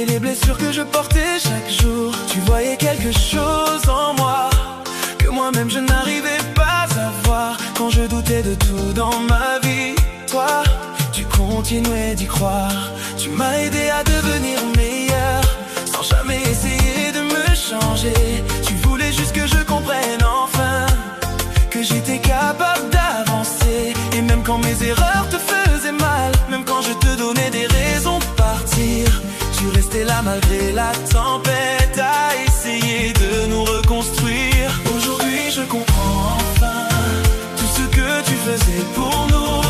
Et les blessures que je portais chaque jour, tu voyais quelque chose en moi que moi-même je n'arrivais pas à voir. Quand je doutais de tout dans ma vie, toi, tu continuais d'y croire. Tu m'as aidé à devenir meilleur, sans jamais essayer de me changer. Tu voulais juste que je comprenne enfin que j'étais capable d'avancer. Et même quand mes erreurs te faisaient mal, même quand je te donnais des raisons de partir, tu restais là malgré la tempête, à essayer de nous reconstruire. Aujourd'hui je comprends enfin tout ce que tu faisais pour nous.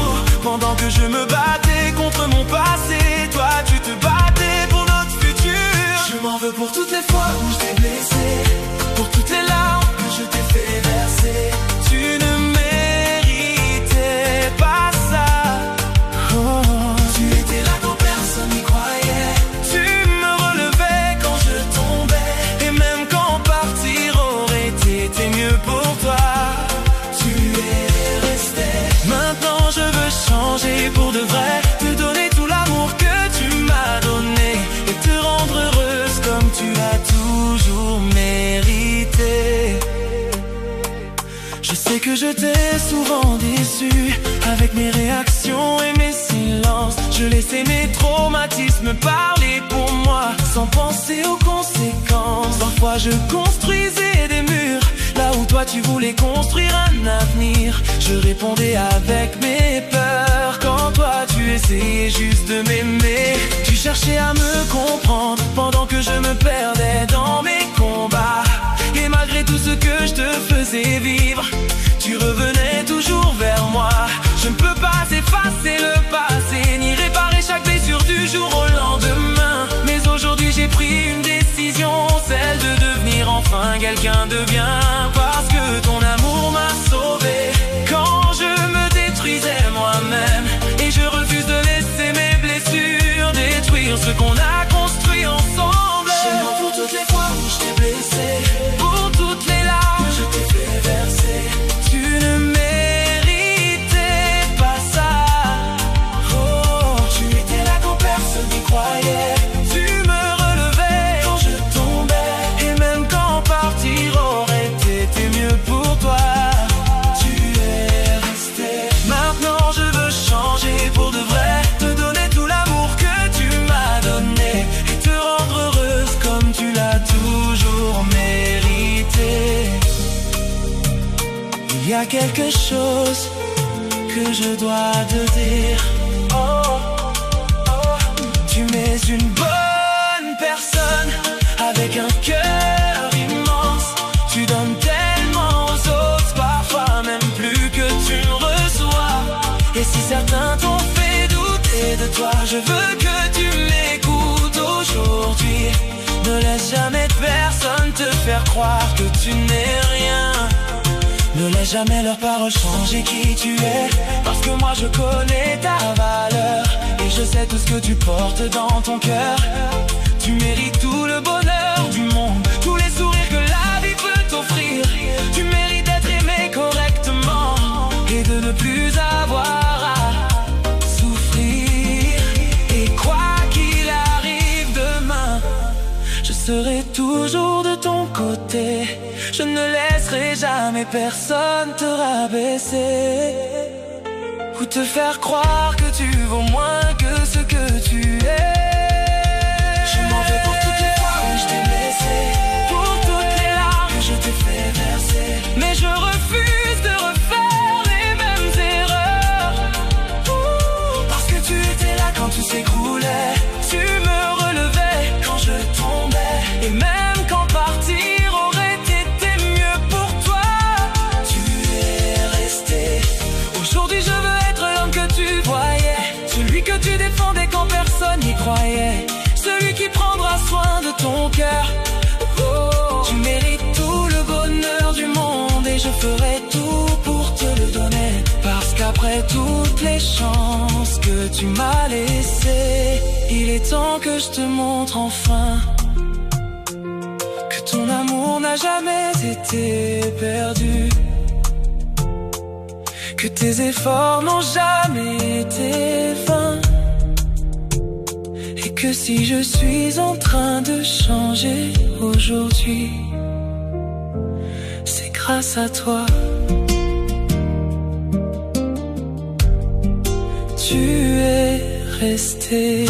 Pendant que je me battais contre mon passé, toi tu te battais pour notre futur. Je m'en veux pour toutes les fois où je t'ai blessé, pour toutes les larmes que je t'ai fait verser. Tu ne méritais pas ça. Oh. Tu étais là quand personne n'y croyait. Tu me relevais quand je tombais. Et même quand partir aurait été mieux pour toi, tu es resté. Maintenant je veux changer pour de vrai, te donner tout l'amour que tu m'as donné et te rendre heureuse comme tu as toujours mérité. Je sais que je t'ai souvent déçu avec mes réactions et mes silences. Je laissais mes traumatismes parler pour moi sans penser aux conséquences. Parfois je construisais des murs là où toi tu voulais construire un avenir. Je répondais avec mes peurs quand toi tu essayais juste de m'aimer. Tu cherchais à me comprendre pendant que je me perdais dans mes combats. Et malgré tout ce que je te faisais vivre, tu revenais toujours vers moi. Je ne peux pas effacer le passé, ni réparer chaque blessure du jour au lendemain. Mais aujourd'hui j'ai pris une décision, celle de devenir enfin quelqu'un de bien. Parce que ton amour m'a sauvé quand je me détruisais moi-même. Et je refuse de laisser mes blessures détruire ce qu'on a construit ensemble. Je m'en pour toutes les fois où je t'ai blessé, pour toutes les larmes que je t'ai fait verser. Tu ne méritais pas ça. Oh, tu étais là quand personne n'y croyait. Tu me relevais quand je tombais. Et même quand partir aurait été mieux pour toi, tu es resté. Maintenant je veux changer pour de vrai, te donner tout l'amour que tu m'as donné et te rendre heureuse comme tu l'as toujours mérité. Il y a quelque chose que je dois te dire. Oh, oh. Tu es une bonne personne avec un cœur immense. Tu donnes tellement aux autres, parfois même plus que tu ne reçois. Et si certains t'ont fait douter de toi, je veux que tu m'écoutes aujourd'hui. Ne laisse jamais personne te faire croire que tu n'es rien. Ne laisse jamais leurs paroles changer qui tu es. Parce que moi je connais ta valeur et je sais tout ce que tu portes dans ton cœur. Tu mérites tout le bonheur du monde, tous les sourires que la vie peut t'offrir. Tu mérites d'être aimé correctement et de ne plus avoir à souffrir. Et quoi qu'il arrive demain, je serai toujours de ton côté. Je ne laisserai jamais personne te rabaisser ou te faire croire que tu vaux moins que ce que tu es. Je m'en veux pour toutes les fois où je t'ai blessé, pour toutes les larmes que je t'ai fait verser. Mais je refuse de refaire les mêmes erreurs. Parce que tu étais là quand tout s'écroulait. Tu me relevais quand je tombais. Et même quand partir aurait été mieux pour toi, tu es resté. Aujourd'hui je veux être l'homme que tu voyais, celui que tu défendais quand personne n'y croyait, celui qui prendra soin de ton cœur. Oh, tu mérites tout le bonheur du monde et je ferai tout pour te le donner. Parce qu'après toutes les chances que tu m'as laissées, il est temps que je te montre enfin que ton amour n'a jamais été perdu, que tes efforts n'ont jamais été vains, et que si je suis en train de changer aujourd'hui, c'est grâce à toi. Tu es resté.